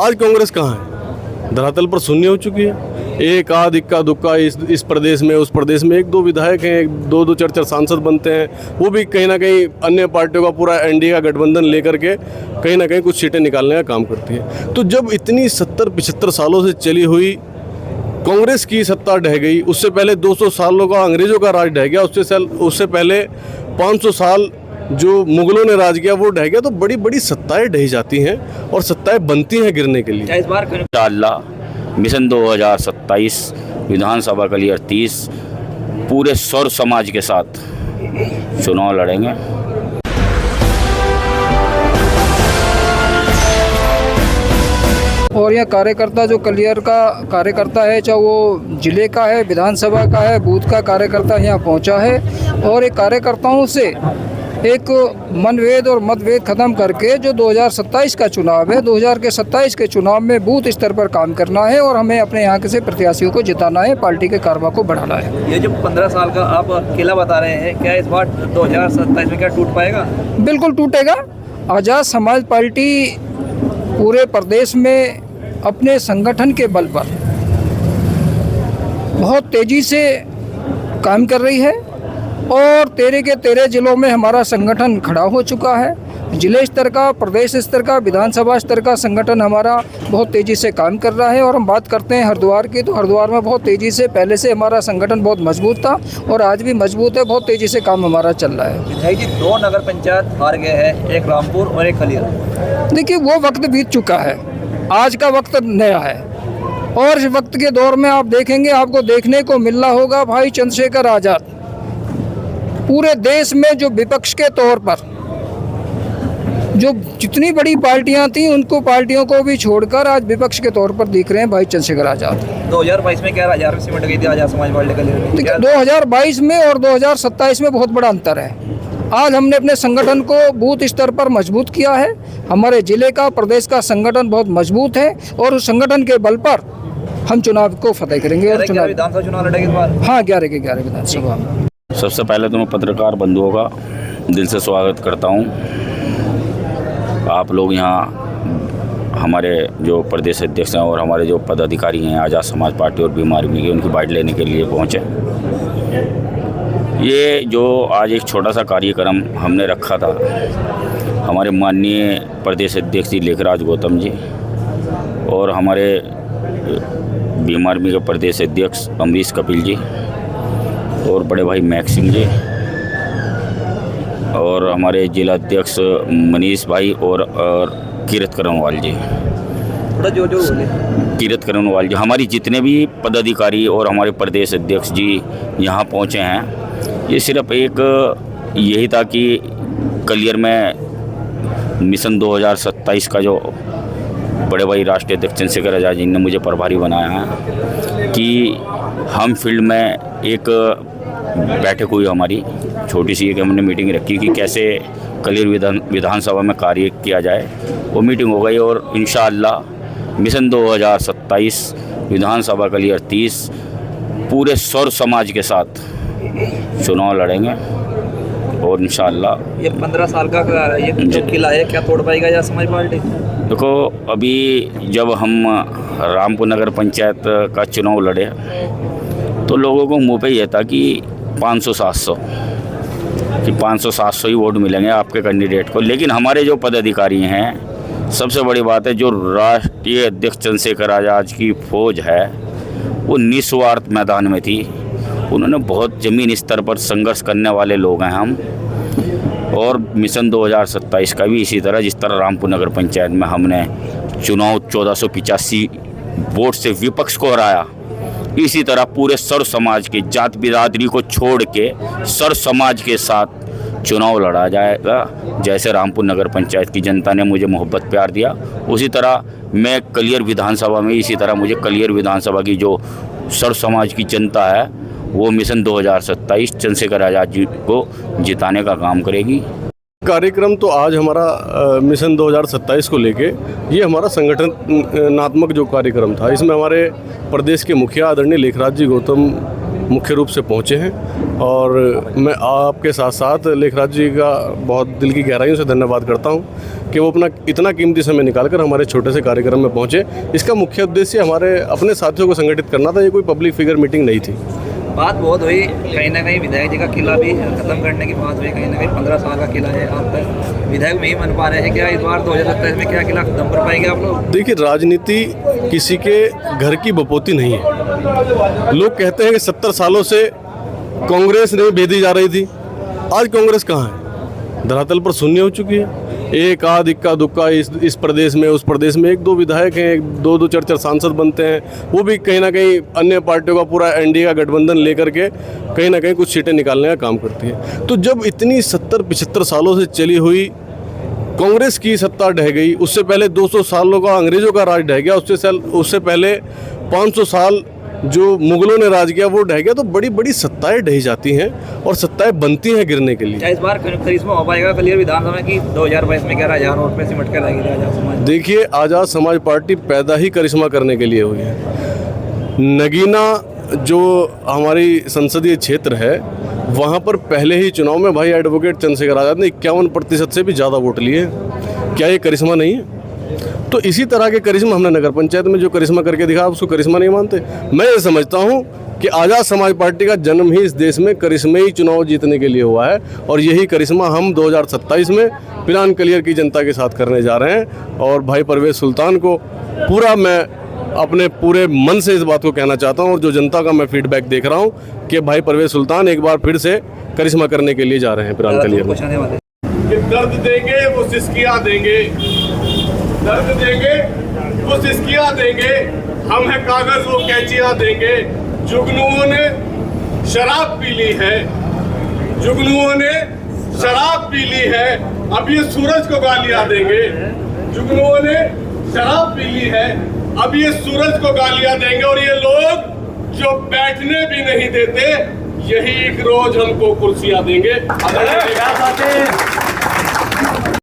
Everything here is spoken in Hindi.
आज कांग्रेस कहाँ है? धरातल पर शून्य हो चुकी है। एक आध इक्का दुक्का इस प्रदेश में उस प्रदेश में एक दो विधायक हैं, दो दो चार सांसद बनते हैं, वो भी कहीं ना कहीं अन्य पार्टियों का पूरा एनडीए का गठबंधन लेकर के कहीं ना कहीं कुछ सीटें निकालने का काम करती है। तो जब इतनी 70-75 सालों से चली हुई कांग्रेस की सत्ता ढह गई, उससे पहले 200 सालों का अंग्रेजों का राज ढह गया, उससे पहले 500 साल जो मुगलों ने राज किया वो ढह गया, तो बड़ी बड़ी सत्ताएं ढह जाती हैं और सत्ताएं बनती हैं गिरने के लिए। इस बार इंशाअल्लाह मिशन 2027 विधानसभा क्लियर 30 पूरे सौर समाज के साथ चुनाव लड़ेंगे। और यह कार्यकर्ता जो कलियर का कार्यकर्ता है, चाहे वो जिले का है, विधानसभा का है, बूथ का कार्यकर्ता यहाँ पहुँचा है और एक कार्यकर्ताओं से एक मनभेद और मतभेद खत्म करके जो 2027 का चुनाव है, 2027 के चुनाव में बूथ स्तर पर काम करना है और हमें अपने यहाँ के से प्रत्याशियों को जिताना है, पार्टी के कारवा को बढ़ाना है। ये जो 15 साल का आप किला बता रहे हैं, क्या इस बार 2027 में क्या टूट पाएगा? बिल्कुल टूटेगा। आज़ाद समाज पार्टी पूरे प्रदेश में अपने संगठन के बल पर बहुत तेज़ी से काम कर रही है और 13 के 13 जिलों में हमारा संगठन खड़ा हो चुका है। जिले स्तर का, प्रदेश स्तर का, विधानसभा स्तर का संगठन हमारा बहुत तेज़ी से काम कर रहा है। और हम बात करते हैं हरिद्वार की, तो हरिद्वार में बहुत तेज़ी से पहले से हमारा संगठन बहुत मजबूत था और आज भी मजबूत है, बहुत तेज़ी से काम हमारा चल रहा है। विधायक जी 2 नगर पंचायत हार गए हैं, एक रामपुर और एक खलियर। देखिए वो वक्त बीत चुका है, आज का वक्त नया है और इस वक्त के दौर में आप देखेंगे, आपको देखने को मिलना होगा भाई चंद्रशेखर आज़ाद पूरे देश में जो विपक्ष के तौर पर जो जितनी बड़ी पार्टियां थी उनको पार्टियों को भी छोड़कर आज विपक्ष के तौर पर दिख रहे हैं भाई चंद्रशेखर आज़ाद। 2022 में क्या हजार सिमट गई थी आज़ाद समाज पार्टी का? 2022 में और 2027 में बहुत बड़ा अंतर है। आज हमने अपने संगठन को बूथ स्तर पर मजबूत किया है। हमारे जिले का, प्रदेश का संगठन बहुत मजबूत है और उस संगठन के बल पर हम चुनाव को फतेह करेंगे। और विधानसभा चुनाव लड़ेंगे इस बार? हाँ, 11 के 11 विधानसभा। सबसे पहले तो मैं पत्रकार बंधुओं का दिल से स्वागत करता हूं। आप लोग यहाँ हमारे जो प्रदेश अध्यक्ष हैं और हमारे जो पदाधिकारी हैं आज़ाद समाज पार्टी और भीम आर्मी के, उनकी बाइट लेने के लिए पहुँचे। ये जो आज एक छोटा सा कार्यक्रम हमने रखा था, हमारे माननीय प्रदेश अध्यक्ष जी लेखराज गौतम जी और हमारे भीम आर्मी के प्रदेश अध्यक्ष अमरीश कपिल जी और बड़े भाई मैक सिंह जी और हमारे जिला अध्यक्ष मनीष भाई और कीरत करणवाल जी, कीरत करणवाल जी, हमारी जितने भी पदाधिकारी और हमारे प्रदेश अध्यक्ष जी यहाँ पहुँचे हैं। ये सिर्फ एक यही था कि कलियर में मिशन 2027 का जो बड़े भाई राष्ट्रीय अध्यक्ष चंद्रशेखर आज़ाद जी ने मुझे प्रभारी बनाया है कि हम फील्ड में एक बैठक हुई हमारी छोटी सी, एक हमने मीटिंग रखी कि कैसे कलियर विधानसभा में कार्य किया जाए। वो मीटिंग हो गई और इंशाअल्लाह मिशन 2027 विधानसभा क्लियर 30 पूरे सौर समाज के साथ चुनाव लड़ेंगे और इंशाअल्लाह ये 15 साल का ये जो किला है क्या तोड़ पाएगा या समाज पार्टी? देखो, अभी जब हम रामपुर नगर पंचायत का चुनाव लड़े तो लोगों को मुँह पे ये था कि 500-700 ही वोट मिलेंगे आपके कैंडिडेट को। लेकिन हमारे जो पदाधिकारी हैं, सबसे बड़ी बात है, जो राष्ट्रीय अध्यक्ष चंद्रशेखर आज़ाद की फौज है वो निस्वार्थ मैदान में थी। उन्होंने बहुत ज़मीन स्तर पर संघर्ष करने वाले लोग हैं हम। और मिशन 2027 का भी इसी तरह, जिस तरह रामपुर नगर पंचायत में हमने चुनाव 1485 वोट से विपक्ष को हराया, इसी तरह पूरे सर्व समाज के जात बिरादरी को छोड़ के सर्व समाज के साथ चुनाव लड़ा जाएगा। जैसे रामपुर नगर पंचायत की जनता ने मुझे मोहब्बत प्यार दिया, उसी तरह मैं कलियर विधानसभा में, इसी तरह मुझे कलियर विधानसभा की जो सर्व समाज की जनता है वो मिशन 2027 चंद्रशेखर आज़ाद जी को जिताने का काम करेगी। कार्यक्रम तो आज हमारा मिशन 2027 को लेके ये हमारा संगठनात्मक जो कार्यक्रम था, इसमें हमारे प्रदेश के मुखिया आदरणीय लेखराज जी गौतम मुख्य रूप से पहुंचे हैं और मैं आपके साथ साथ लेखराज जी का बहुत दिल की गहराइयों से धन्यवाद करता हूं कि वो अपना इतना कीमती समय निकालकर हमारे छोटे से कार्यक्रम में पहुँचे। इसका मुख्य उद्देश्य हमारे अपने साथियों को संगठित करना था, ये कोई पब्लिक फिगर मीटिंग नहीं थी। बात बहुत हुई, कहीं ना कहीं विधायक जी का किला भी खत्म करने की बात हुई, कहीं ना कहीं 15 साल का किला है, आप तक विधायक नहीं बन पा रहे हैं। क्या इस बार 2027 में क्या किला खत्म कर पाएंगे आप लोग? देखिए, राजनीति किसी के घर की बपोती नहीं है। लोग कहते हैं कि 70 सालों से कांग्रेस नहीं भेदी जा रही थी, आज कांग्रेस कहाँ है? धरातल पर शून्य हो चुकी है। एक आध इक्का दुक्का इस प्रदेश में उस प्रदेश में 1-2 विधायक हैं, 2-2 4-4 सांसद बनते हैं, वो भी कहीं ना कहीं अन्य पार्टियों का पूरा एनडीए का गठबंधन लेकर के कहीं ना कहीं कुछ सीटें निकालने का काम करती है। तो जब इतनी 70-75 सालों से चली हुई कांग्रेस की सत्ता ढह गई, उससे पहले 200 सालों का अंग्रेजों का राज ढह गया, उससे पहले 500 साल जो मुगलों ने राज किया वो ढह गया, तो बड़ी बड़ी सत्ताएं ढह जाती हैं और सत्ताएं बनती हैं गिरने के लिए। क्या इस बार करिश्मा हो पाएगा कलियर विधानसभा की 2022 में 11,000 वोट पे सिमट कर रहेगी आजाद समाज? देखिए, आज़ाद समाज पार्टी पैदा ही करिश्मा करने के लिए हुई है। नगीना जो हमारी संसदीय क्षेत्र है, वहाँ पर पहले ही चुनाव में भाई एडवोकेट चंद्रशेखर आज़ाद ने 51% से भी ज़्यादा वोट लिए। क्या ये करिश्मा नहीं है? तो इसी तरह के करिश्मा हमने नगर पंचायत में जो करिश्मा करके दिखा, उसको करिश्मा नहीं मानते। मैं ये समझता हूँ कि आज़ाद समाज पार्टी का जन्म ही इस देश में करिश्मे चुनाव जीतने के लिए हुआ है, और यही करिश्मा हम 2027 में पिलान कलियर की जनता के साथ करने जा रहे हैं। और भाई परवेज सुल्तान को मैं अपने पूरे मन से इस बात को कहना चाहता हूँ, और जो जनता का मैं फीडबैक देख रहा हूँ कि भाई परवेज सुल्तान एक बार फिर से करिश्मा करने के लिए जा रहे हैं पिलान कलियर में। दर्द देंगे वो सिसकियाँ देंगे, दर्द देंगे वो सिसकियाँ देंगे, हम हैं कागज वो कैंचियाँ देंगे। जुगनुओं ने शराब पी ली है, जुगनुओं ने शराब पी ली है, अब ये सूरज को गालियाँ देंगे। जुगनुओं ने शराब पी ली है, अब ये सूरज को गालियाँ देंगे। और ये लोग जो बैठने भी नहीं देते, यही एक रोज हमको कुर्सियाँ देंगे।